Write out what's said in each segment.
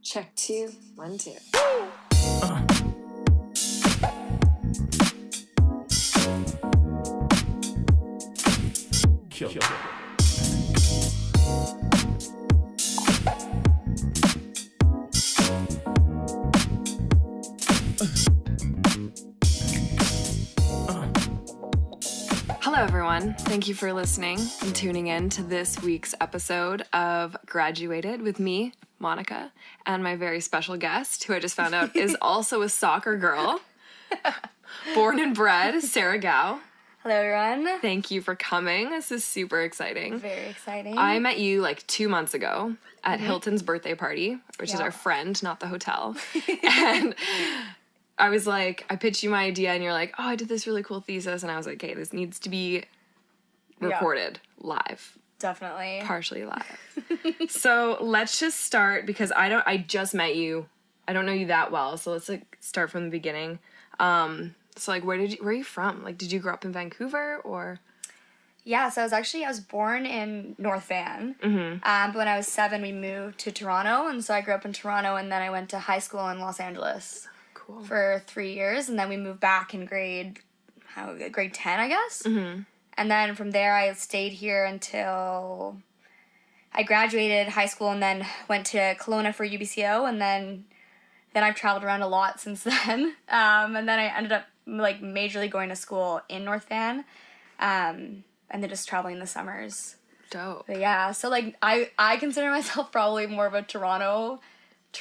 Check 2, 1, 2. Kill. Hello, everyone. Thank you for listening and tuning in to this week's episode of Graduated with me, Monica, and my very special guest, who I just found out is also a soccer girl, born and bred, Sarah Gao. Hello, everyone. Thank you for coming. This is super exciting. Very exciting. I met you like 2 months ago at Hilton's birthday party, which is our friend, not the hotel. And I was like, I pitched you my idea and you're like, oh, I did this really cool thesis. And I was like, okay, this needs to be recorded live. Definitely. Partially live. So let's just start because I just met you. I don't know you that well. So let's like start from the beginning. So like, where are you from? Like, did you grow up in Vancouver or? Yeah, so I was born in North Van. But when I was 7, we moved to Toronto. And so I grew up in Toronto and then I went to high school in Los Angeles. Cool. For 3 years, and then we moved back in grade 10, I guess. And then from there, I stayed here until I graduated high school, and then went to Kelowna for UBCO, and then I've traveled around a lot since then. And then I ended up like majorly going to school in North Van, and then just traveling in the summers. Dope. But yeah, so like I consider myself probably more of a Toronto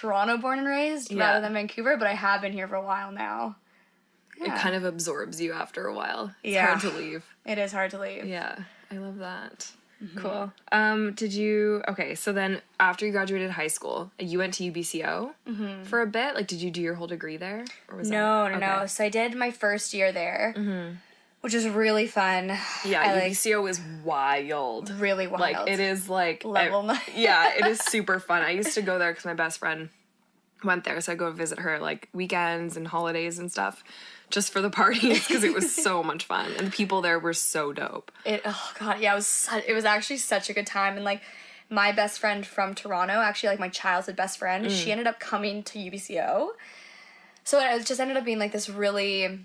born and raised rather than Vancouver, but I have been here for a while now. Yeah. It kind of absorbs you after a while. It's hard to leave. It is hard to leave. Yeah, I love that. Cool. So then after you graduated high school, you went to UBCO for a bit? Like, did you do your whole degree there? Or was No. So I did my first year there, which is really fun. Yeah, UBCO is wild. Really wild. Like, it is like... Level 9. Yeah, it is super fun. I used to go there because my best friend went there, so I'd go visit her, like, weekends and holidays and stuff, just for the parties, because it was so much fun. And the people there were so dope. It was actually such a good time. And, like, my best friend from Toronto, actually, like, my childhood best friend, she ended up coming to UBCO. So it just ended up being, like, this really,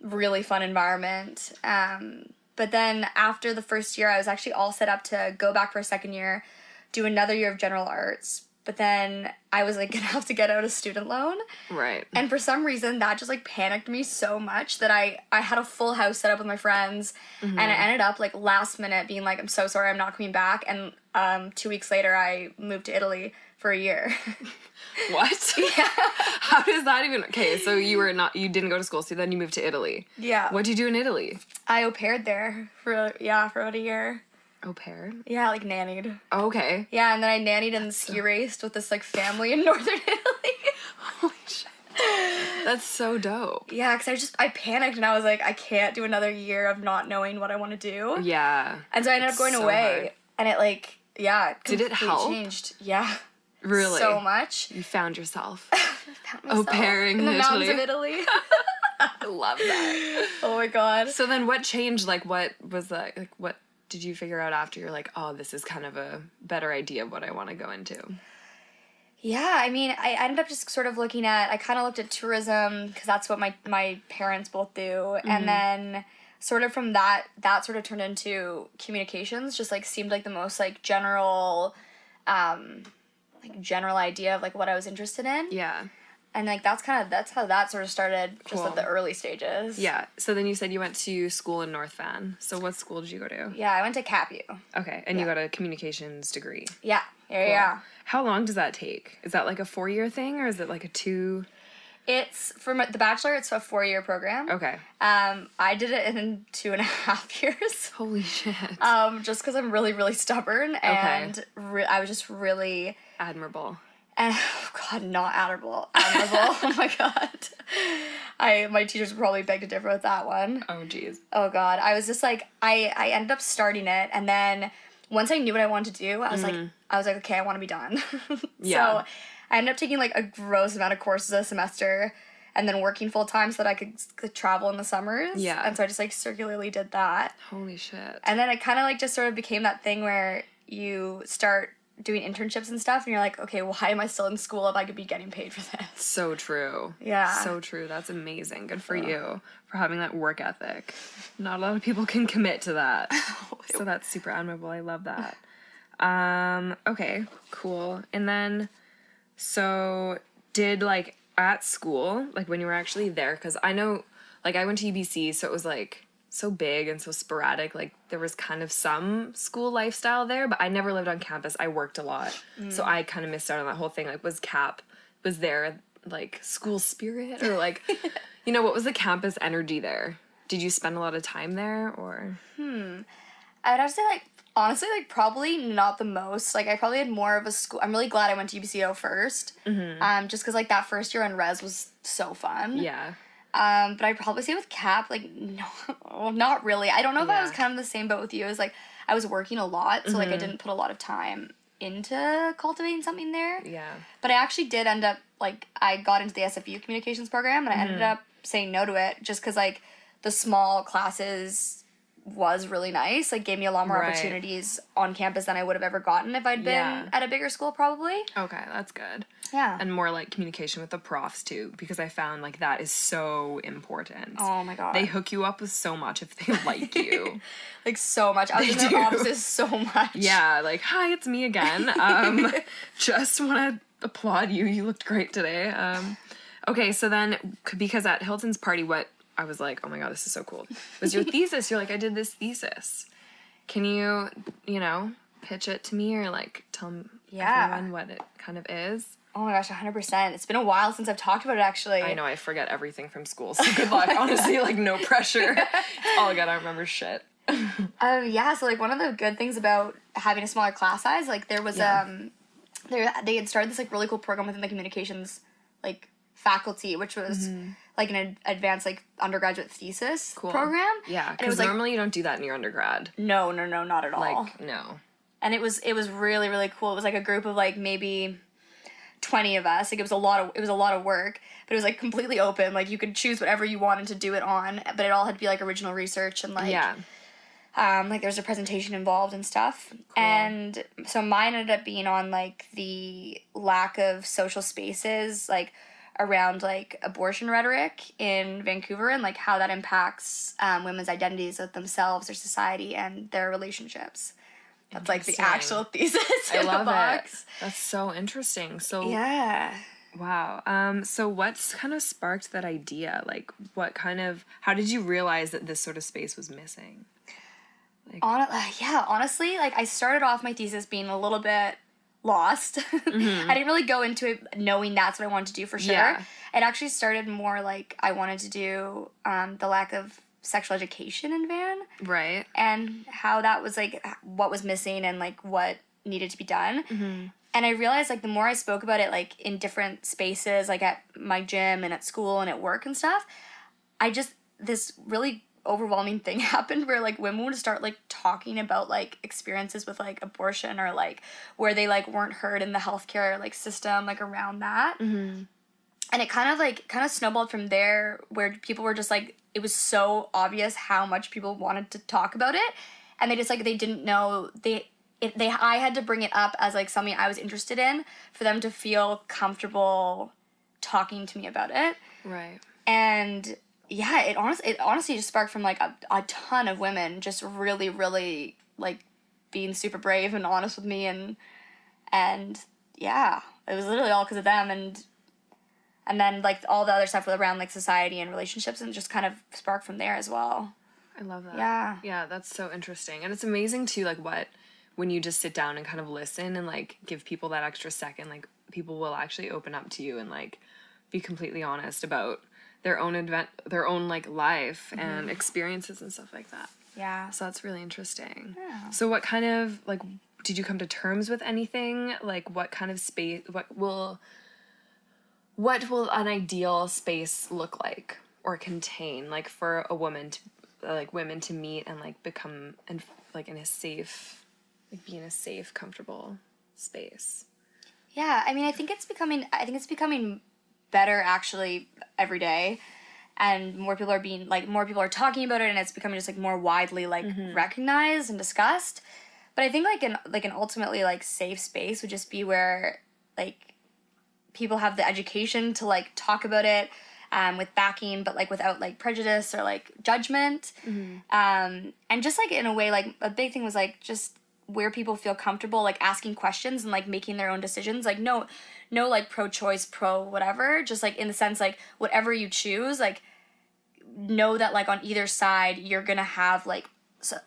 really fun environment. But then after the first year, I was actually all set up to go back for a second year, do another year of general arts. But then I was, like, gonna have to get out a student loan. Right. And for some reason, that just, like, panicked me so much that I had a full house set up with my friends. And I ended up, like, last minute being like, I'm so sorry, I'm not coming back. And 2 weeks later, I moved to Italy for a year. What? Yeah. How does that even... Okay, so you didn't go to school, so then you moved to Italy. Yeah. What'd you do in Italy? I au paired there for about a year. Au pair? Yeah, like nannied. Oh, okay. Yeah, and then I nannied and ski raced with this, like, family in northern Italy. Holy shit. That's so dope. Yeah, because I panicked and I was like, I can't do another year of not knowing what I want to do. Yeah. And so I ended up going away. Hard. And it, like, Did it help? Changed. Yeah. Really? So much. You found yourself. I found myself. Au pairing in the in mountains Italy. of Italy. I love that. Oh my god. So then what changed? Like, what was that? Like, what did you figure out after you're like, oh, this is kind of a better idea of what I want to go into? Yeah, I mean, I ended up just sort of I kind of looked at tourism because that's what my parents both do. And then sort of from that sort of turned into communications, just like seemed like the most like general idea of like what I was interested in. Yeah. And like that's how that sort of started just Cool. at the early stages. Yeah. So then you said you went to school in North Van. So what school did you go to? Yeah, I went to CapU. Okay. And you got a communications degree. Yeah. Yeah. How long does that take? Is that like a 4-year thing or is it like a 2? It's for the bachelor. It's a 4-year program. Okay. I did it in 2.5 years. Holy shit. Just because I'm really, really stubborn and I was just really admirable. And oh god, not admirable. Oh my god. My teachers would probably beg to differ with that one. Oh jeez. Oh god. I was just like I ended up starting it, and then once I knew what I wanted to do, I was like, okay, I want to be done. Yeah. So I ended up taking like a gross amount of courses a semester and then working full time so that I could travel in the summers. Yeah. And so I just like circularly did that. Holy shit. And then it kind of like just sort of became that thing where you start doing internships and stuff, and you're like, okay, why am I still in school if I could be getting paid for this? So true. Yeah. So true. That's amazing. Good for you for having that work ethic. Not a lot of people can commit to that. So that's super admirable. I love that. Okay, cool. And then, so did, like, at school, like, when you were actually there, because I know, like, I went to UBC, so it was, like, so big and so sporadic. Like, there was kind of some school lifestyle there, but I never lived on campus. I worked a lot. So I kind of missed out on that whole thing. Like, was there, like, school spirit? Or, like, you know, what was the campus energy there? Did you spend a lot of time there, or? I would have to say, like, honestly, like, probably not the most. Like, I probably had more of a school... I'm really glad I went to UBCO first. Just because, like, that first year on res was so fun. Yeah. But I'd probably say with Cap, like, no, well, not really. I don't know if I was kind of the same boat with you. It was, like, I was working a lot, so, like, I didn't put a lot of time into cultivating something there. Yeah. But I actually did end up, like, I got into the SFU communications program, and I ended up saying no to it just because, like, the small classes was really nice. Like, gave me a lot more opportunities on campus than I would have ever gotten if I'd been at a bigger school, probably. Okay, that's good. Yeah. And more, like, communication with the profs, too, because I found, like, that is so important. Oh, my God. They hook you up with so much if they like you. Like, so much. I was in their offices so much. Yeah, like, hi, it's me again. Just want to applaud you. You looked great today. Okay, so then, because at Hilton's party, what I was like, oh my God, this is so cool, was your thesis. You're like, I did this thesis. Can you know, pitch it to me, or, like, tell everyone what it kind of is? Oh my gosh, 100%. It's been a while since I've talked about it, actually. I know, I forget everything from school, so good luck. Honestly, like, no pressure. It's all good, I remember shit. Yeah, so, like, one of the good things about having a smaller class size, like, there was, they had started this, like, really cool program within the communications, like, faculty, which was, like, an advanced, like, undergraduate thesis program. Yeah, because normally you don't do that in your undergrad. No, not at all. Like, no. And it was really, really cool. It was, like, a group of, like, maybe 20 of us. Like, it was a lot of work, but it was, like, completely open. Like, you could choose whatever you wanted to do it on, but it all had to be, like, original research and, like, like, there's a presentation involved and stuff. Cool. And so mine ended up being on, like, the lack of social spaces, like, around, like, abortion rhetoric in Vancouver, and, like, how that impacts women's identities of themselves, their society, and their relationships. That's, like, the actual thesis I in love the box. It. That's so interesting. So yeah. Wow. So what's kind of sparked that idea? Like, how did you realize that this sort of space was missing? Like, honestly, like, I started off my thesis being a little bit lost. I didn't really go into it knowing that's what I wanted to do for sure. Yeah. It actually started more like I wanted to do the lack of sexual education in Van. Right. And how that was, like, what was missing and, like, what needed to be done. And I realized, like, the more I spoke about it, like, in different spaces, like, at my gym and at school and at work and stuff, this really overwhelming thing happened where, like, women would start, like, talking about, like, experiences with, like, abortion, or, like, where they, like, weren't heard in the healthcare, like, system, like, around that. And it kind of snowballed from there, where people were just, like, it was so obvious how much people wanted to talk about it, and they just, like, they didn't know, I had to bring it up as, like, something I was interested in for them to feel comfortable talking to me about it. Right. And yeah, it honestly just sparked from, like, a ton of women just really, really, like, being super brave and honest with me, and yeah, it was literally all because of them, and then, like, all the other stuff around, like, society and relationships, and just kind of sparked from there as well. I love that. Yeah. Yeah, that's so interesting. And it's amazing, too, like, when you just sit down and kind of listen and, like, give people that extra second, like, people will actually open up to you and, like, be completely honest about their own like, life and experiences and stuff like that. Yeah. So that's really interesting. Yeah. So what kind of, like, did you come to terms with anything? Like, what kind of space, what will an ideal space look like or contain, like, for a woman to, like, women to meet and, like, become, and, like, in a safe, like, be in a safe, comfortable space? Yeah, I mean, I think it's becoming better, actually, every day, and more people are talking about it, and it's becoming just, like, more widely, like, recognized and discussed. But I think like an ultimately like safe space would just be where like people have the education to like talk about it with backing, but like without like prejudice or like judgment. And just like in a way, like a big thing was like just where people feel comfortable like asking questions and like making their own decisions. Like no like pro-choice, pro whatever, just like in the sense like whatever you choose, like know that like on either side you're gonna have like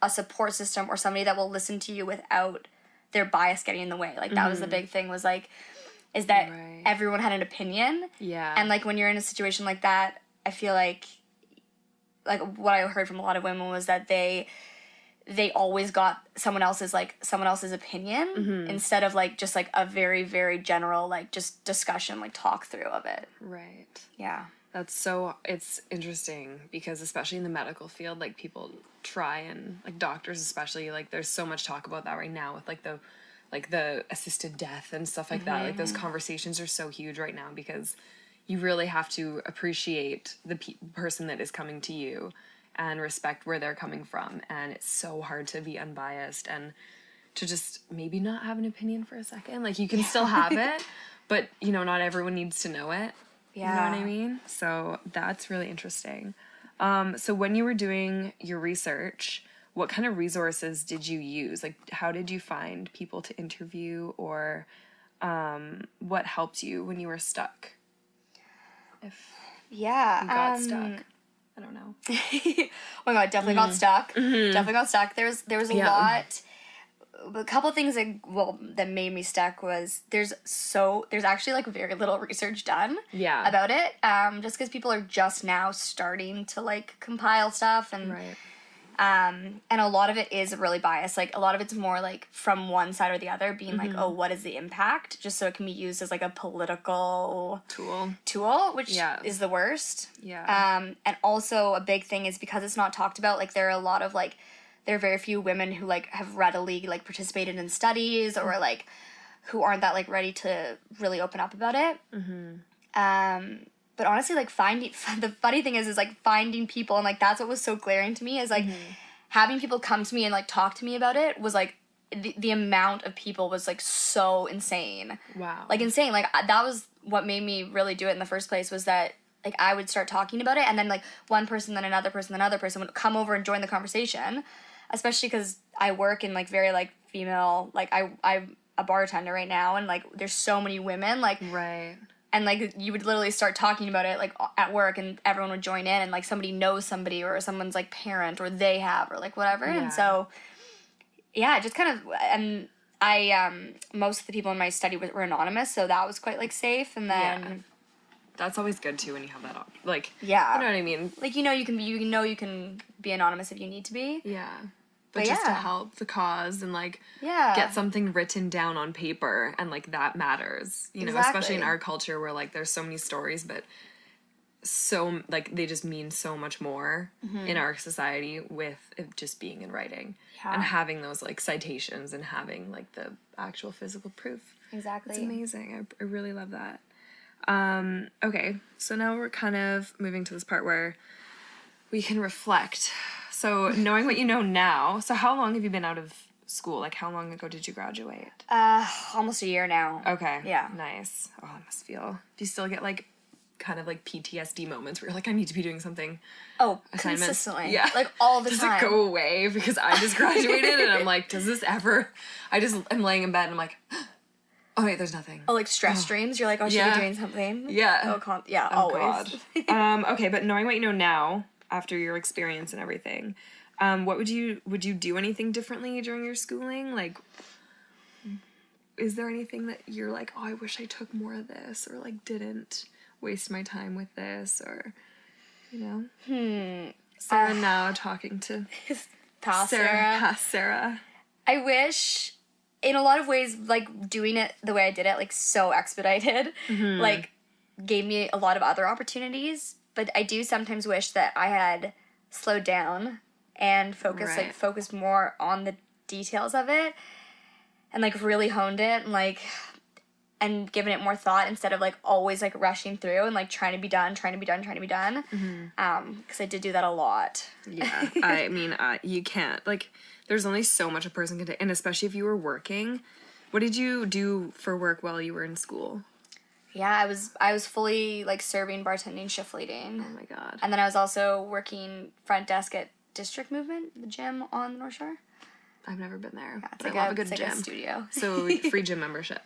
a support system or somebody that will listen to you without their bias getting in the way. Like that was the big thing, was like is that everyone had an opinion. Yeah. And like when you're in a situation like that, I feel like what I heard from a lot of women was that they always got someone else's opinion instead of like just like a very, very general like just discussion, like talk through of it. Right. Yeah. It's interesting because especially in the medical field, like people try and like doctors especially, like there's so much talk about that right now with like the assisted death and stuff like that. Like those conversations are so huge right now because you really have to appreciate the person that is coming to you and respect where they're coming from. And it's so hard to be unbiased and to just maybe not have an opinion for a second. Like you can still have it, but you know, not everyone needs to know it. Yeah. You know what I mean? So that's really interesting. So when you were doing your research, what kind of resources did you use? Like, how did you find people to interview, or what helped you when you were stuck? If you got stuck. I don't know. Oh my god, definitely got stuck. Definitely got stuck. There was a lot. A couple things that made me stuck was there's actually like very little research done about it. Just because people are just now starting to like compile stuff and and a lot of it is really biased. Like a lot of it's more like from one side or the other, being like, oh, what is the impact? Just so it can be used as like a political tool, which is the worst. Yeah. And also a big thing is because it's not talked about. Like there are very few women who like have readily like participated in studies or like who aren't that like ready to really open up about it. But honestly, like the funny thing is like finding people, and like that's what was so glaring to me is like having people come to me and like talk to me about it was like the amount of people was like so insane. Wow. Like insane. Like that was what made me really do it in the first place, was that like I would start talking about it and then like one person, then another person would come over and join the conversation, especially because I work in like very like female, like I'm a bartender right now, and like there's so many women like and like you would literally start talking about it like at work and everyone would join in, and like somebody knows somebody or someone's like parent or they have or like whatever. And so it just kind of, and I most of the people in my study were anonymous, so that was quite like safe. And then that's always good too when you have that like you know what I mean, like you can be anonymous if you need to be, but just to help the cause and like get something written down on paper, and like that matters, you know, especially in our culture where like there's so many stories, but so like they just mean so much more in our society with it just being in writing and having those like citations and having like the actual physical proof. Exactly. It's amazing. I really love that. Okay, so now we're kind of moving to this part where we can reflect. So knowing what you know now, so how long have you been out of school? Like how long ago did you graduate? Almost a year now. Okay. Yeah. Nice. Oh, I must feel. Do you still get like kind of like PTSD moments where you're like, I need to be doing something? Oh, consistently. Yeah. Like all the time. time. Does it go away? Because I just graduated and I'm like, does this ever? I'm laying in bed and I'm like, oh wait, there's nothing. Oh, like stress dreams? You're like, oh, should I be doing something? Yeah. Always. God. Okay, but knowing what you know now, after your experience and everything, would you do anything differently during your schooling? Like, is there anything that you're like, oh, I wish I took more of this, or like didn't waste my time with this, or, you know? Sarah now talking to past Sarah. I wish, in a lot of ways, like doing it the way I did it, like so expedited, like gave me a lot of other opportunities. But I do sometimes wish that I had slowed down and focused more on the details of it, and like really honed it. And like and given it more thought instead of, like, always, like, rushing through and, like, trying to be done. Because I did do that a lot. Yeah. I mean, you can't. Like, there's only so much a person can do. And especially if you were working. What did you do for work while you were in school? Yeah, I was fully, like, serving, bartending, shift leading. Oh, my God. And then I was also working front desk at District Movement, the gym on the North Shore. I've never been there. Yeah, it's but like I love a it's good like gym. a studio. So, free gym membership.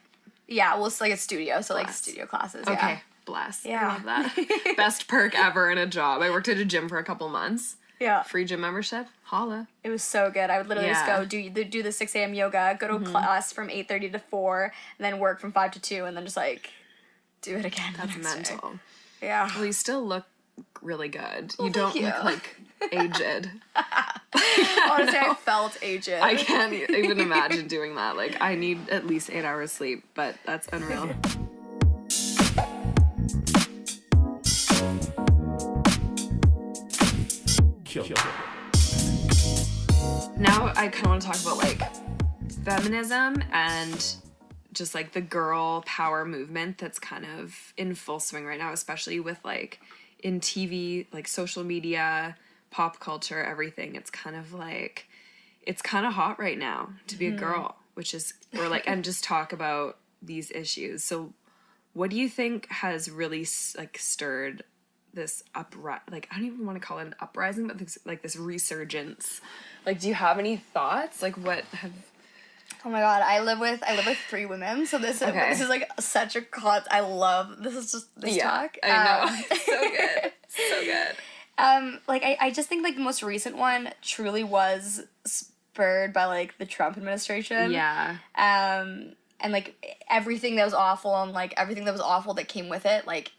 Yeah, well, it's like a studio, so, like, studio classes, yeah. Okay, bless. Yeah. I love that. Best perk ever in a job. I worked at a gym for a couple months. Yeah. Free gym membership. Holla. It was so good. I would literally just Yeah. go do the 6 a.m. yoga, go to a class from 8:30 to 4, and then work from 5 to 2, and then just, like, do it again. That's mental. Day. Yeah. Well, you still look really good. You Thank don't you. look, like, aged. Honestly, I felt aged. I can't even imagine doing that. Like, I need at least 8 hours sleep, but that's unreal. Now I kind of want to talk about, like, feminism and just, like, the girl power movement that's kind of in full swing right now, especially with, like, in TV, like, social media, pop culture, everything. It's kind of like, it's kind of hot right now to be a girl, which is, or, like, and just talk about these issues. So what do you think has really, like, stirred this like, I don't even want to call it an uprising, but this, like, this resurgence? Like, do you have any thoughts? Like, what have... Oh my god, I live with 3 women, so this is like such a I love this is just this talk. I know. So good. So good. Like I just think, like, the most recent one truly was spurred by, like, the Trump administration. Yeah. And, like, everything that was awful and, like, everything that was awful that came with it, like,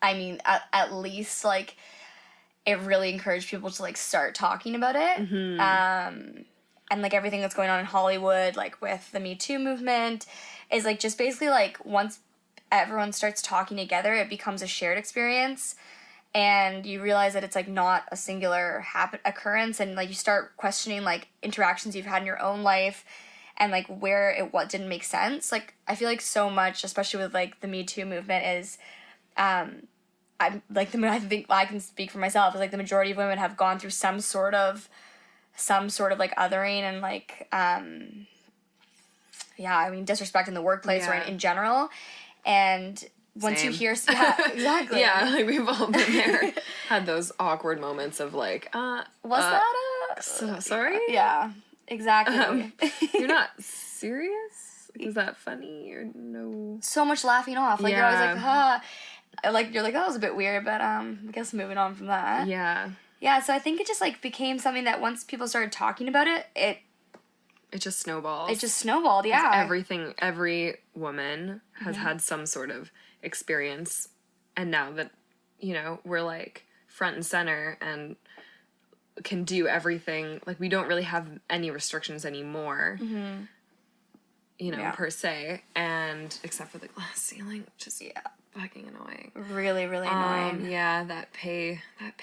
I mean, at least, like, it really encouraged people to, like, start talking about it. Mm-hmm. And, like, everything that's going on in Hollywood, like, with the Me Too movement, is, like, just basically, like, once everyone starts talking together, it becomes a shared experience, and you realize that it's, like, not a singular occurrence, and, like, you start questioning, like, interactions you've had in your own life, and, like, what didn't make sense. Like, I feel like so much, especially with, like, the Me Too movement, is, I'm, like, I think I can speak for myself, is, like, the majority of women have gone through some sort of like othering and, like, yeah, I mean, disrespect in the workplace or in general. And once you hear, yeah, exactly. Yeah, like, we've all been there. Had those awkward moments of, like, was that sorry? Yeah, exactly. You're not serious? Like, is that funny or no? So much laughing off. Like, you're always like, ha. Like, you're like, that was a bit weird, but I guess moving on from that. Yeah. Yeah, so I think it just, like, became something that once people started talking about it, it just snowballs. It just snowballed, yeah. Every woman has had some sort of experience, and now that, you know, we're, like, front and center and can do everything, like, we don't really have any restrictions anymore, you know, per se, and except for the glass ceiling, which is fucking annoying. Really, really annoying. Yeah, that pay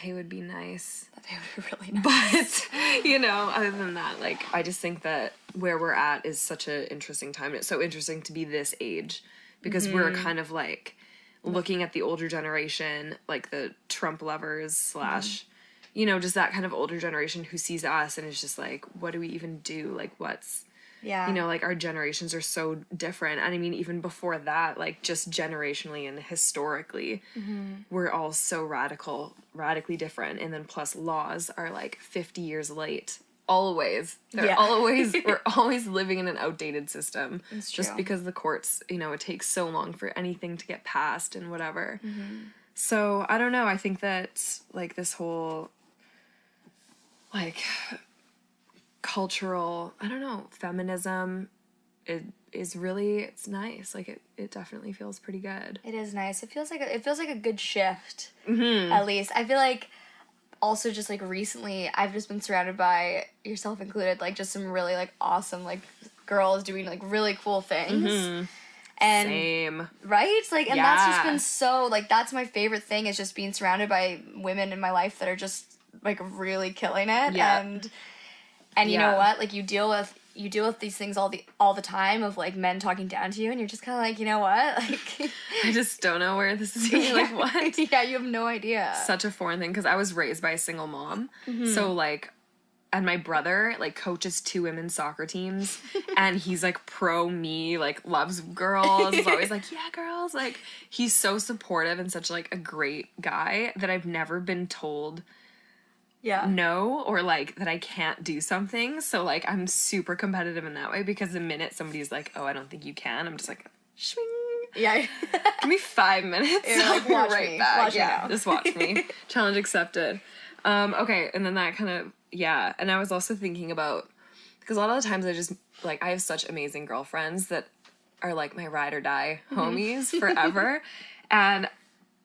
would be nice. That pay would be really nice. But, you know, other than that, like, I just think that where we're at is such an interesting time. It's so interesting to be this age, because we're kind of, like, looking at the older generation, like the Trump lovers / you know, just that kind of older generation who sees us and is just like, what do we even do? Like, what's... Yeah. You know, like, our generations are so different. And I mean, even before that, like, just generationally and historically, we're all so radically different. And then plus laws are, like, 50 years late. Always. We're always living in an outdated system. It's true. Just because the courts, you know, it takes so long for anything to get passed and whatever. So, I don't know. I think that, like, this whole, like... cultural, I don't know, feminism, it is really, it's nice. Like, it definitely feels pretty good. It is nice. It feels like a good shift, at least. I feel like also just, like, recently I've just been surrounded by, yourself included, like, just some really, like, awesome, like, girls doing, like, really cool things. And same. Right? Like, and that's just been so, like, that's my favorite thing, is just being surrounded by women in my life that are just, like, really killing it. Yeah. And you know what? Like, you deal with you deal with these things all the time of, like, men talking down to you, and you're just kind of like, you know what? Like, I just don't know where this is going. Like, what? Yeah, you have no idea. Such a foreign thing, because I was raised by a single mom. So, like, and my brother, like, coaches 2 women's soccer teams, and he's, like, pro me, like, loves girls, is always like, yeah, girls, like, he's so supportive and such, like, a great guy that I've never been told no, or, like, that I can't do something. So, like, I'm super competitive in that way, because the minute somebody's like, oh, I don't think you can, I'm just like, swing. Yeah. Give me 5 minutes. You're like, watch right me. back. Watch me Yeah, now. just watch me. Challenge accepted. Okay, and then that kind of, yeah, and I was also thinking about, because a lot of the times I have such amazing girlfriends that are, like, my ride or die homies forever, and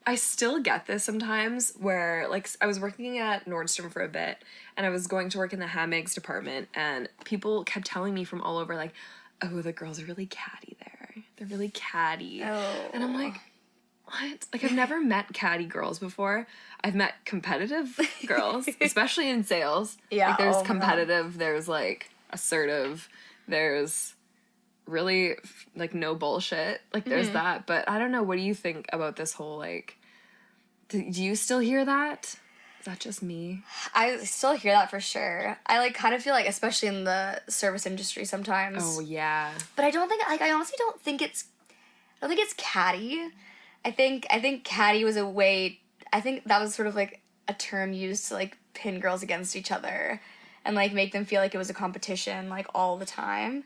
I still get this sometimes where, like, I was working at Nordstrom for a bit, and I was going to work in the handbags department, and people kept telling me from all over, like, oh, the girls are really catty there. They're really catty. Oh. And I'm like, what? Like, I've never met catty girls before. I've met competitive girls, especially in sales. Yeah. Like, there's oh my God. competitive, there's, like, assertive, there's really, like, no bullshit. Like, there's that. But I don't know, what do you think about this whole, like, do you still hear that? Is that just me? I still hear that for sure. I, like, kind of feel like, especially in the service industry sometimes. Oh, yeah. But I don't think, like, I honestly don't think it's catty. I think catty was a way, I think that was sort of, like, a term used to, like, pin girls against each other and, like, make them feel like it was a competition, like, all the time.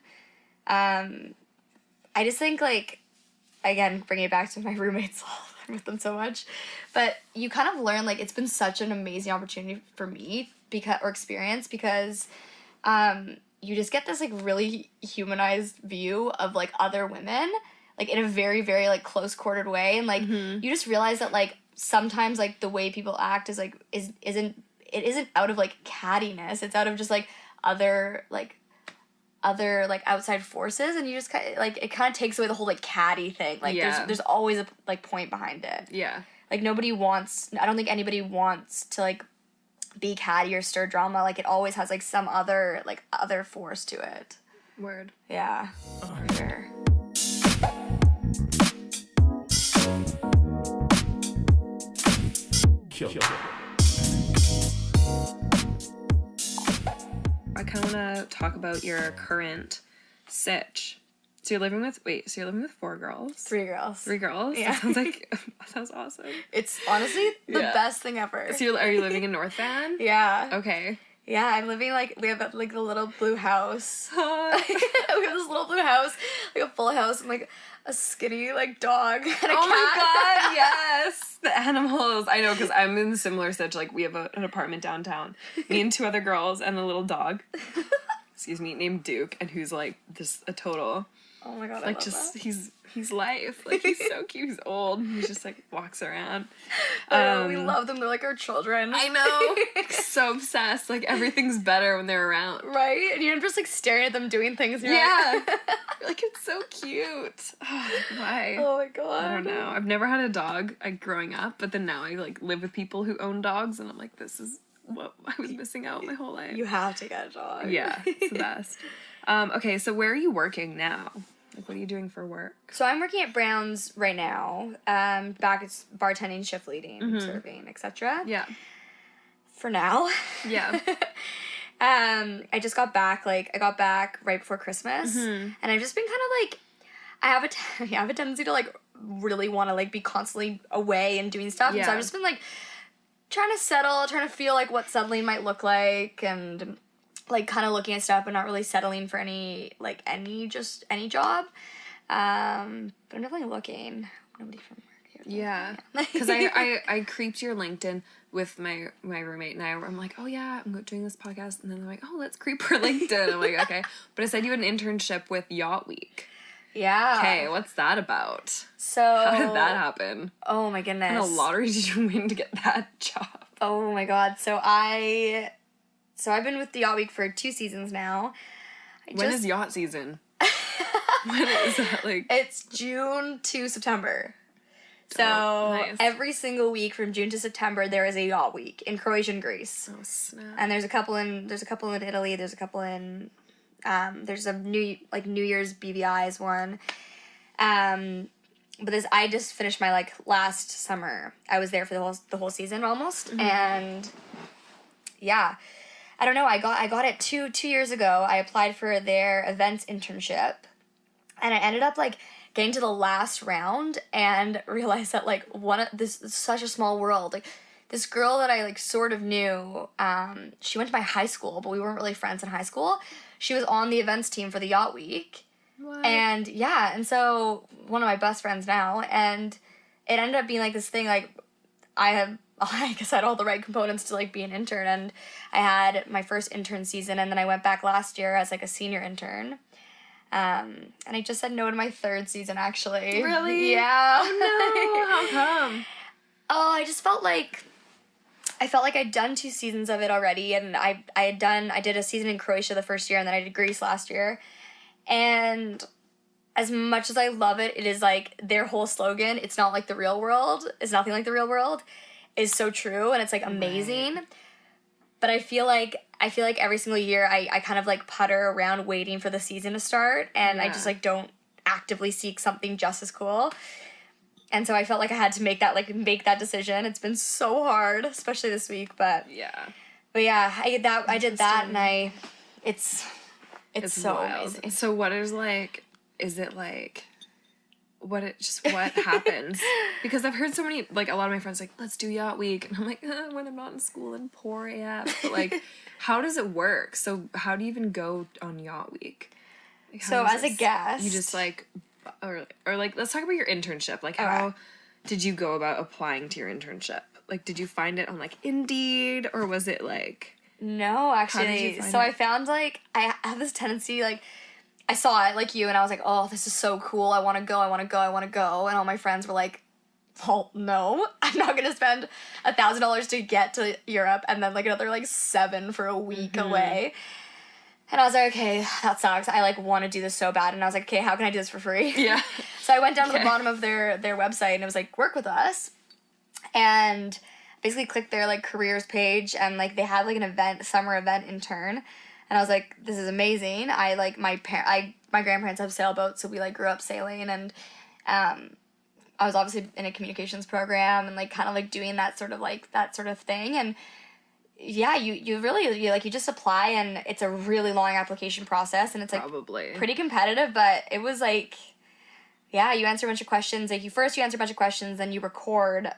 I just think, like, again, bringing it back to my roommates, I'm with them so much, but you kind of learn, like, it's been such an amazing opportunity for me experience because you just get this, like, really humanized view of, like, other women, like, in a very, very, like, close-quartered way, and, like, you just realize that, like, sometimes, like, the way people act is, like, isn't out of, like, cattiness, it's out of just, like, other outside forces, and you just kind of, like, it kind of takes away the whole, like, catty thing, like, there's always a, like, point behind it. Yeah. Like, I don't think anybody wants to, like, be catty or stir drama, like, it always has, like, some other force to it. Word. Yeah, for sure. I kind of want to talk about your current sitch. So you're living with 4 girls? 3 girls. 3 girls? Yeah. That sounds awesome. It's honestly the best thing ever. So are you living in North Van? Yeah. Okay. Yeah, I'm living, like, we have, like, a little blue house. We have this little blue house, like, a full house, and, like, a skinny, like, dog and a cat. Oh my god, yes! The animals. I know, because I'm in a similar sitch. Like, we have an apartment downtown. Me and 2 other girls and a little dog. Excuse me, named Duke, and who's, like, just a total... Oh my god, I like, love just that. he's life. Like, he's so cute. He's old. He just, like, walks around. I know, we love them. They're like our children. I know. So obsessed. Like, everything's better when they're around. Right? And you're just, like, staring at them doing things. And Yeah. You're like, it's so cute. Oh, why? Oh my god. I don't know. I've never had a dog, like, growing up, but then now I, like, live with people who own dogs, and I'm like, this is what I was missing out my whole life. You have to get a dog. Yeah, it's the best. Okay, so where are you working now? Like, what are you doing for work? So I'm working at Brown's right now. Back at bartending, shift leading, serving, etc. Yeah. For now. Yeah. I just got back, like, I got back right before Christmas. And I've just been kind of, like, I have a tendency to, like, really want to, like, be constantly away and doing stuff. Yeah. And so I've just been, like, trying to feel, like, what settling might look like, and, like, kind of looking at stuff but not really settling for any job. But I'm definitely looking. Nobody from work here. Yeah. Because I creeped your LinkedIn with my roommate, and I'm like, oh yeah, I'm doing this podcast, and then they're like, oh, let's creep her LinkedIn. I'm like, okay. But I said you had an internship with Yacht Week. Yeah. Okay, what's that about? So How did that happen? Oh my goodness. What kind of lottery did you win to get that job? Oh my god. So I've been with the Yacht Week for 2 seasons now. When is yacht season? When is that, like? It's June to September. So nice. Every single week from June to September there is a Yacht Week in Croatia and Greece. Oh snap. And there's a couple in Italy, there's a couple in There's a New Year's BVI's one. But I just finished my, like, last summer. I was there for the whole season almost. Mm-hmm. And, yeah. I don't know. I got it 2 years ago. I applied for their events internship. And I ended up, like, getting to the last round and realized that, like, this is such a small world. Like, this girl that I, like, sort of knew, she went to my high school, but we weren't really friends in high school. She was on the events team for the Yacht Week. What? And, yeah, and so one of my best friends now, and it ended up being, like, this thing, like, I guess I had all the right components to, like, be an intern, and I had my first intern season, and then I went back last year as, like, a senior intern. And I just said no to my 3rd season, actually. Really? Yeah. Oh, no. How come? Oh, I just felt like I'd done 2 seasons of it already, and I did a season in Croatia the first year, and then I did Greece last year. And as much as I love it, it is, like, their whole slogan, it's not like the real world, it's nothing like the real world, is so true, and it's, like, amazing. Right. But I feel like every single year I kind of, like, putter around waiting for the season to start, and I just, like, don't actively seek something just as cool. And so I felt like I had to make that decision. It's been so hard, especially this week, but yeah, I did that, and it's so wild. amazing. So what is, like, is it, like, what happens? Because I've heard so many, like, a lot of my friends, like, let's do Yacht Week. And I'm like, when I'm not in school and poor AF. But, like, how does it work? So how do you even go on Yacht Week? Like, so as a guest. You just, like, or like, let's talk about your internship. Like, how did you go about applying to your internship? Like, did you find it on, like, Indeed? Or was it, like... No, actually. So I found, like, I have this tendency, like, I saw it, like you, and I was like, oh, this is so cool. I want to go. And all my friends were like, well, no, I'm not going to spend $1,000 to get to Europe and then, like, another, like, $7 for a week away. And I was like, okay, that sucks. I, like, want to do this so bad. And I was like, okay, how can I do this for free? Yeah. So I went down to the bottom of their website, and it was like, work with us. And... basically clicked their, like, careers page, and, like, they had, like, an summer event intern, and I was like, this is amazing. I, like, my grandparents have sailboats, so we, like, grew up sailing, and I was obviously in a communications program, and, like, kind of, like, doing that sort of thing, and yeah, you really, you just apply, and it's a really long application process, and it's, like, pretty competitive, but it was, like, yeah, you answer a bunch of questions, like, you answer a bunch of questions, then you record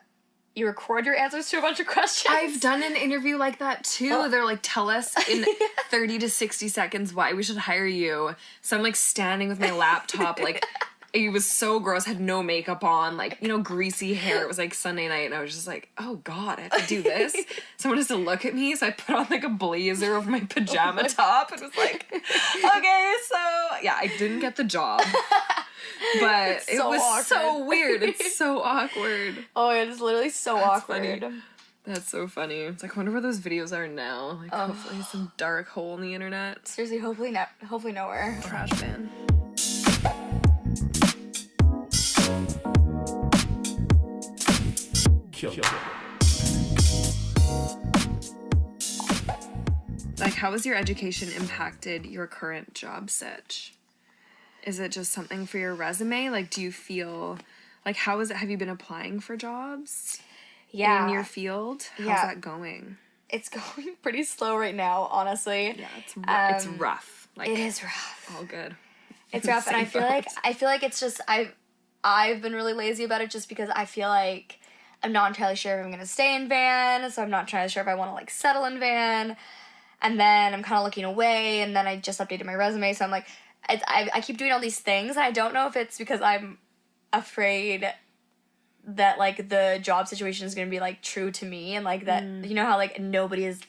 your answers to a bunch of questions. I've done an interview like that too. Oh. They're like, tell us in 30 to 60 seconds why we should hire you. So I'm, like, standing with my laptop, like, it was so gross, had no makeup on, like, you know, greasy hair. It was, like, Sunday night, and I was just like, oh God, I have to do this. Someone has to look at me, so I put on, like, a blazer over my pajama top, and was like, okay, so, yeah, I didn't get the job. But it was awkward. So weird. It's so awkward. Oh, it is literally so awkward. Funny. That's so funny. It's like, I wonder where those videos are now. Like, hopefully some dark hole in the internet. Seriously, hopefully nowhere. Trash bin. Like, how has your education impacted your current job search? Is it just something for your resume? Like, do you feel, like, how is it, have you been applying for jobs in your field? How's that going? It's going pretty slow right now, honestly. Yeah, it's rough. Like, it is rough. All good. It's rough, and I feel like it's just, I've been really lazy about it just because I feel like I'm not entirely sure if I'm going to stay in Van, so I'm not entirely sure if I want to, like, settle in Van, and then I'm kind of looking away, and then I just updated my resume, so I'm like, I keep doing all these things, and I don't know if it's because I'm afraid that, like, the job situation is going to be, like, true to me, and, like, that, you know how, like, nobody's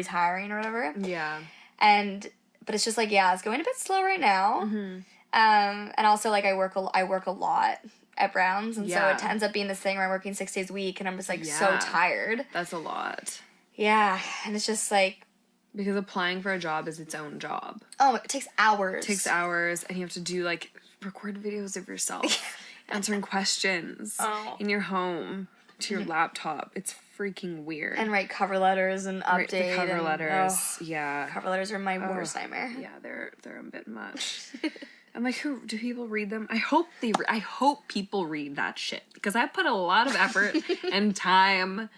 hiring or whatever? Yeah. But it's just, like, yeah, it's going a bit slow right now. Mm-hmm. And also, like, I work a lot at Brown's, and so it ends up being this thing where I'm working 6 days a week, and I'm just, like, so tired. That's a lot. Yeah, and it's just, like... Because applying for a job is its own job. Oh, it takes hours. And you have to do, like, record videos of yourself, answering questions in your home, to your laptop. It's freaking weird. And write cover letters and update. The cover letters, Cover letters are my worst nightmare. Yeah, they're a bit much. I'm like, who do people read them? I hope people read that shit because I put a lot of effort and time.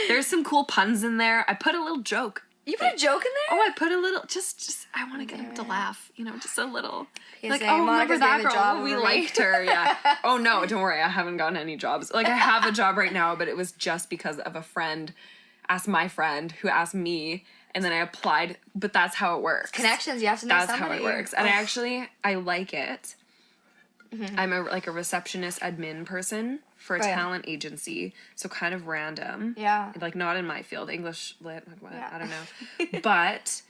There's some cool puns in there. I put a little joke. You put a joke in there? Oh, I put a little. Just I want to get him to laugh. just a little. Like, oh, remember that girl? Oh, we liked her. Yeah. Oh no, don't worry. I haven't gotten any jobs. Like I have a job right now, but it was just because of a friend asked my friend who asked me. And then I applied, but that's how it works. Connections, you have to know somebody. That's how it works. And I like it. Mm-hmm. I'm a receptionist admin person for a talent agency. So kind of random. Yeah. Like not in my field, English lit, like what? Yeah. I don't know. But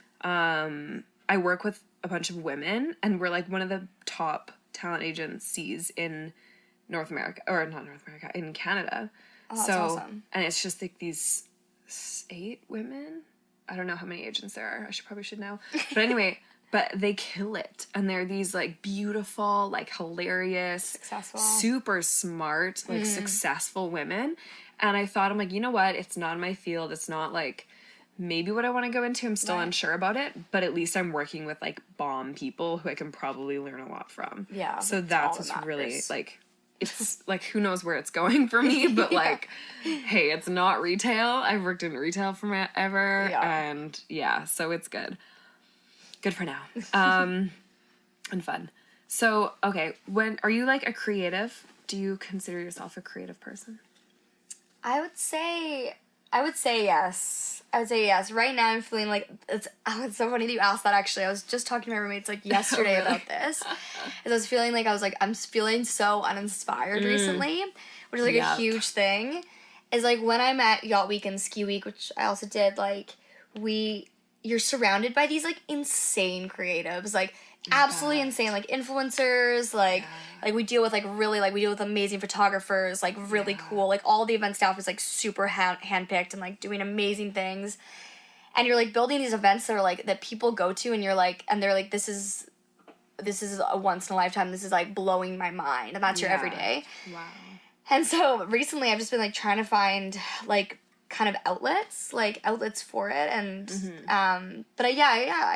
I work with a bunch of women and we're like one of the top talent agencies in North America, or not North America, in Canada. Oh, that's awesome. And it's just like these 8 women. I don't know how many agents there are. I probably should know. But anyway, but they kill it. And they're these like beautiful, like hilarious, successful, super smart, like successful women. And I thought, I'm like, you know what? It's not my field. It's not like maybe what I want to go into. I'm still unsure about it. But at least I'm working with like bomb people who I can probably learn a lot from. Yeah. So that's what's really like, it's like, who knows where it's going for me, but like, hey, it's not retail. I've worked in retail forever, and so it's good. Good for now. And fun. So, okay, are you like a creative? Do you consider yourself a creative person? I would say yes. Right now I'm feeling like it's so funny that you asked that actually. I was just talking to my roommates like yesterday about this. As I was feeling like I'm feeling so uninspired recently, which is like a huge thing. Is like when I'm at Yacht Week and Ski Week, which I also did, like you're surrounded by these like insane creatives, like absolutely insane, like influencers, like we deal with like really like we deal with amazing photographers, like really cool, like all the event staff is like super handpicked and like doing amazing things, and you're like building these events that are like that people go to, and you're like, and they're like, this is a once in a lifetime, this is like blowing my mind, and that's your everyday. Wow. And so recently I've just been like trying to find like kind of outlets for it, and but I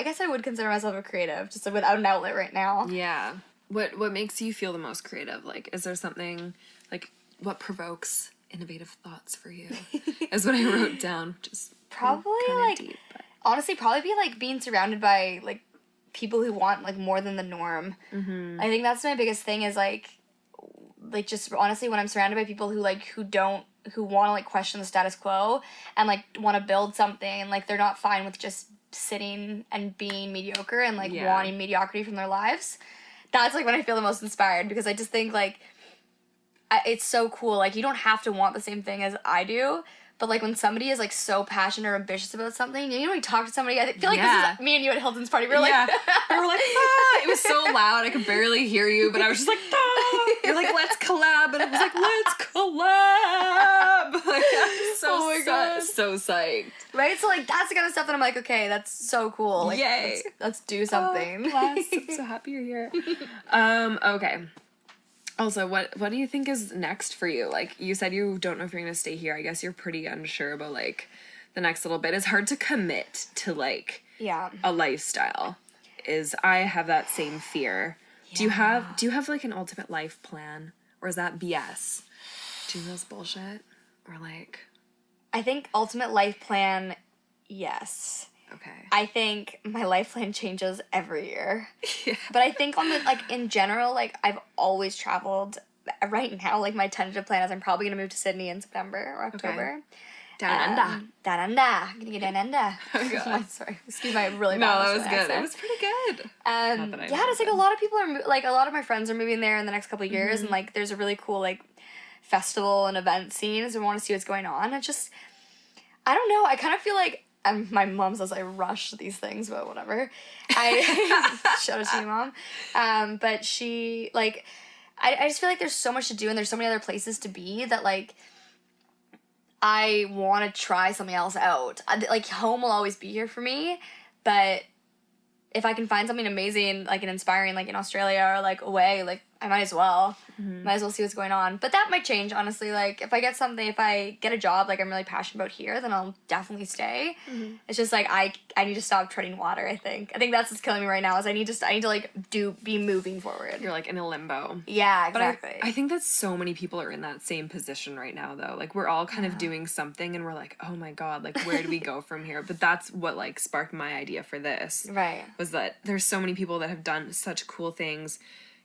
guess I would consider myself a creative, just without an outlet right now. What makes you feel the most creative? Like, is there something like what provokes innovative thoughts for you? Is what I wrote down. Just probably like deep, honestly probably be like being surrounded by like people who want like more than the norm. I think that's my biggest thing, is like just honestly when I'm surrounded by people who want to like question the status quo and like want to build something, and like they're not fine with just sitting and being mediocre and like wanting mediocrity from their lives. That's like when I feel the most inspired, because I just think like it's so cool. Like you don't have to want the same thing as I do, but like when somebody is like so passionate or ambitious about something, you know, you talk to somebody, I feel like this is me and you at Hilton's party. We were like, we were like, ah! It was so loud I could barely hear you, but I was just like, ah! You're like, let's collab, and I was like, let's collab. Like, I'm so psyched. Right? So like that's the kind of stuff that I'm like, okay, that's so cool. Like, yay, let's do something. I'm so happy you're here. Okay. Also, what do you think is next for you? Like, you said you don't know if you're going to stay here. I guess you're pretty unsure about, like, the next little bit. It's hard to commit to, like, a lifestyle. I have that same fear. Yeah. Do you have, like, an ultimate life plan? Or is that BS? Do you think that's bullshit? Or, like... I think ultimate life plan, yes. Okay. I think my life plan changes every year. But I think on the, like, in general, like, I've always traveled. Right now, like, my tentative plan is I'm probably going to move to Sydney in September or October. Down under. Down under. I'm going to get down under. Oh, God. Sorry. Excuse my really bad No, that was good. accent. It was pretty good. It's like a lot of people are, like, a lot of my friends are moving there in the next couple of years, and, like, there's a really cool, like, festival and event scene, so I want to see what's going on. It just, I don't know. I kind of feel like, and my mom says I rush these things, but whatever. Shout out to you, Mom. But she, like, I just feel like there's so much to do, and there's so many other places to be that, like, I want to try something else out. Like, home will always be here for me, but if I can find something amazing, like, and inspiring, like, in Australia or, like, away, like, I might as well. Might as well see what's going on. But that might change, honestly. Like, if I get a job, like, I'm really passionate about here, then I'll definitely stay. It's just, like, I need to stop treading water, I think. I think that's what's killing me right now, is I need to, like, be moving forward. You're, like, in a limbo. Yeah, exactly. But I think that so many people are in that same position right now, though. Like, we're all kind of doing something, and we're like, oh, my God, like, where do we go from here? But that's what, like, sparked my idea for this. Right. Was that there's so many people that have done such cool things.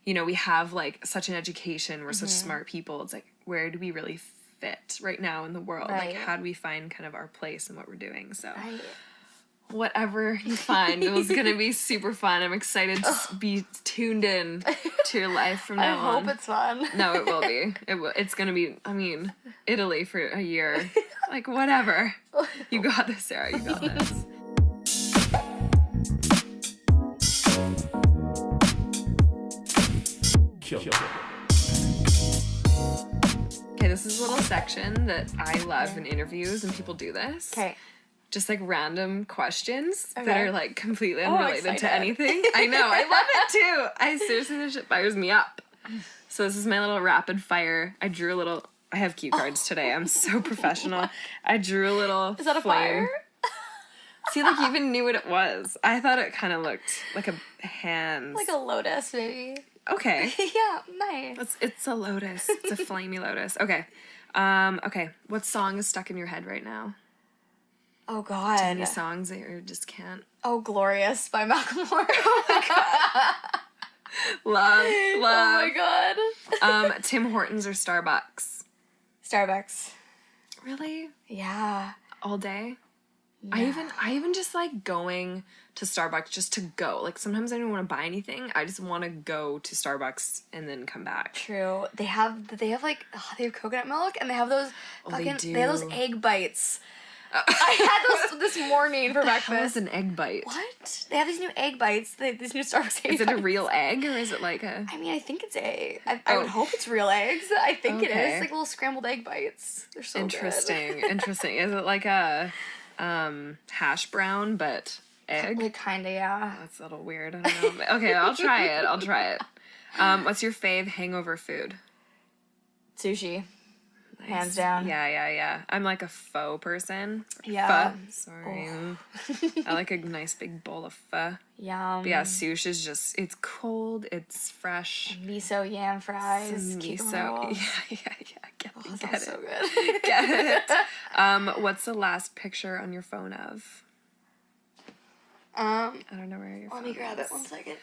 You know, we have, like, such an education. We're such smart people. It's like, where do we really fit right now in the world? Right. Like, how do we find kind of our place in what we're doing? So, whatever you find, it was going to be super fun. I'm excited to be tuned in to your life from now on. I hope it's fun. No, it will be. It's going to be, I mean, Italy for a year. Like, whatever. You got this, Sarah. You got this. Okay, this is a little section that I love in interviews, and people do this. Okay. Just like random questions that Okay. are like completely unrelated to excited. anything. I know, I love it too. I seriously, this shit fires me up. So this is my little rapid fire. I have cue cards today. I'm so professional. I drew a little Is that a flame. fire? See, like, you even knew what it was. I thought it kind of looked like a hand. Like a lotus, maybe. Okay. Yeah, nice. It's a lotus. It's a flamey lotus. Okay. Okay. What song is stuck in your head right now? Oh, God. Any songs that you just can't? Oh, Glorious by Malcolm Moore. Love. Oh, my God. Tim Hortons or Starbucks? Starbucks. Really? Yeah. All day? Yeah. I even just like going to Starbucks just to go. Like, sometimes I don't want to buy anything. I just want to go to Starbucks and then come back. True. They have coconut milk, and they have those they they have those do. egg bites. I had those this morning for How is breakfast. an egg bite? What? They have these new egg bites. These new Starbucks egg Is it a bites. real egg, or is it like a... I mean, I think it's egg. I would hope it's real eggs. I think it Okay. is. Like little scrambled egg bites. They're so Interesting. Interesting. Is it like a hash brown but egg? good. Like, kinda, yeah. That's a little weird. I don't know. But okay, I'll try it. What's your fave hangover food? Sushi. Nice. Hands down. Yeah. I'm like a pho person. Yeah. Pho. Sorry. I like a nice big bowl of pho. Yum. But yeah, sushi is just, it's cold, it's fresh. Miso yam fries. Some cucumber miso. rolls. Yeah. Get That it. sounds so good. Get it. What's the last picture on your phone of? I don't know where your phone Let me grab is. it 1 second.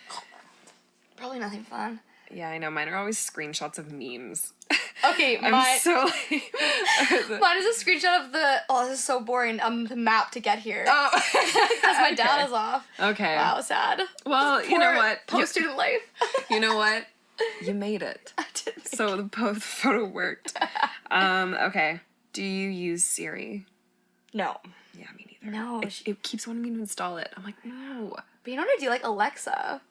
Probably nothing fun. Yeah, I know. Mine are always screenshots of memes. Okay, I'm so like... mine is a screenshot of this is so boring, the map to get here. Oh. Because my data's off. Okay. Wow, sad. Well, you know what? Post-student life. You know what? You made it. I did make So the photo worked. Okay. Do you use Siri? No. Yeah, me neither. No. It keeps wanting me to install it. I'm like, no. But you know what I do? Like Alexa.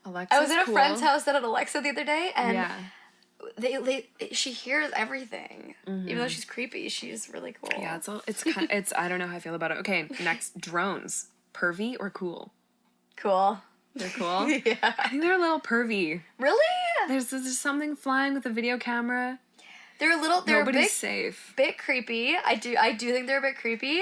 Alexa's I was at a cool. friend's house that had Alexa the other day, and Yeah. she hears everything. Even though she's creepy, she's really cool. Yeah, it's I don't know how I feel about it. Okay, next, drones. Pervy or cool? Cool. They're cool? Yeah. I think they're a little pervy. Really? There's something flying with a video camera. They're Nobody's safe. bit creepy. I do think they're a bit creepy,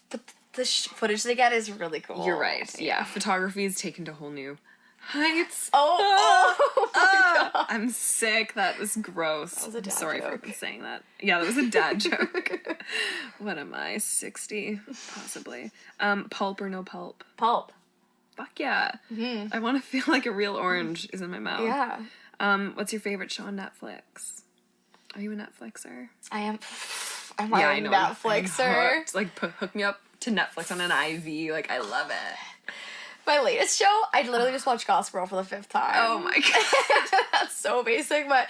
but the footage they get is really cool. You're right. Yeah, photography is taken to whole new heights. Oh my God. I'm sick. That was gross. That was a dad I'm sorry joke. for saying that. Yeah, that was a dad joke. What am I? 60? Possibly. Pulp or no pulp? Pulp. Fuck yeah. I want to feel like a real orange is in my mouth. Yeah. What's your favorite show on Netflix? Are you a Netflixer? I am. I'm Yeah, a I know. Netflixer. I'm hooked. Like, hook me up to Netflix on an IV. Like, I love it. My latest show, I literally just watched Gossip Girl for the 5th time. Oh my God. That's so basic, but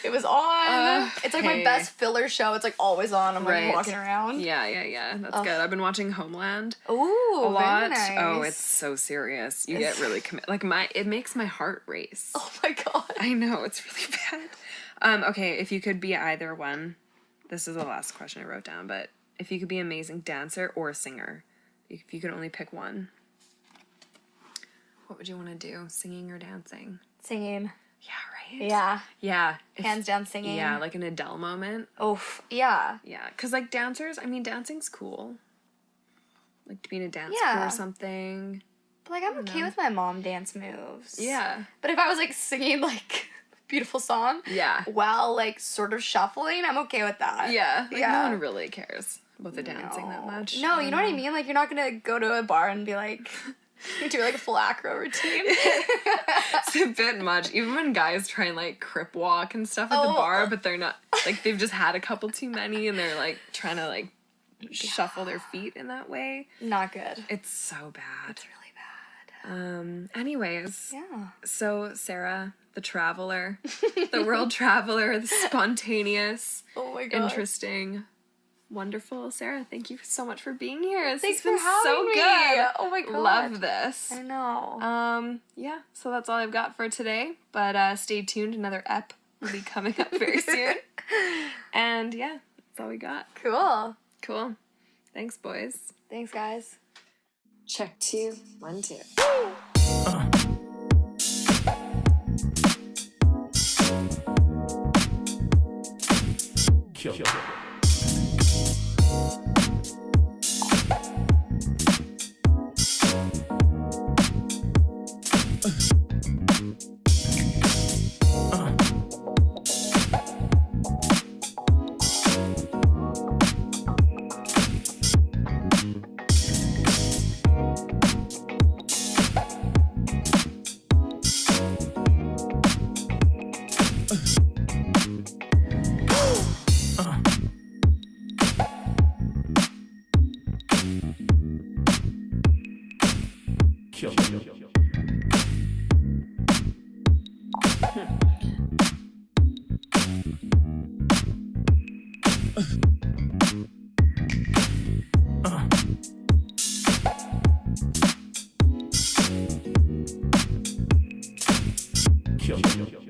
it was on. It's like my Okay. best filler show. It's like always on. I'm like Right. walking around. Yeah. That's good. I've been watching Homeland Ooh, a lot. very nice. Oh, it's so serious. You get really like it makes my heart race. Oh my God. I know, it's really bad. Okay, if you could be either one, this is the last question I wrote down, but if you could be an amazing dancer or a singer, if you could only pick one, what would you want to do? Singing or dancing? Singing. Yeah, right. Yeah. Yeah. Hands down singing. Yeah, like an Adele moment. Oof. Yeah. Yeah, because, like, dancers, I mean, dancing's cool. Like, to be in a dance Yeah. crew or something. But, like, I'm okay with my mom dance moves. Yeah. But if I was, like, singing, like, beautiful song. Yeah. While, like, sort of shuffling, I'm okay with that. Yeah. Like, Yeah. no one really cares about the dancing that much. No, you know what I mean? Like, you're not gonna go to a bar and be like, do, like, a full acro routine. It's a bit much. Even when guys try and, like, crip walk and stuff at the bar, but they're not, like, they've just had a couple too many and they're, like, trying to, like, shuffle their feet in that way. Not good. It's so bad. It's really bad. Anyways. Yeah. So, Sarah, the traveler, the world traveler, the spontaneous, Oh my god. interesting, wonderful Sarah, thank you so much for being here. This Thanks has been for having so me. good. Oh my god. Love this. I know. Yeah, so that's all I've got for today. But stay tuned, another ep will be coming up very soon. And yeah, that's all we got. Cool. Cool. Thanks, boys. Thanks, guys. Check 2, 1, 2. Kill. Kill. Kill.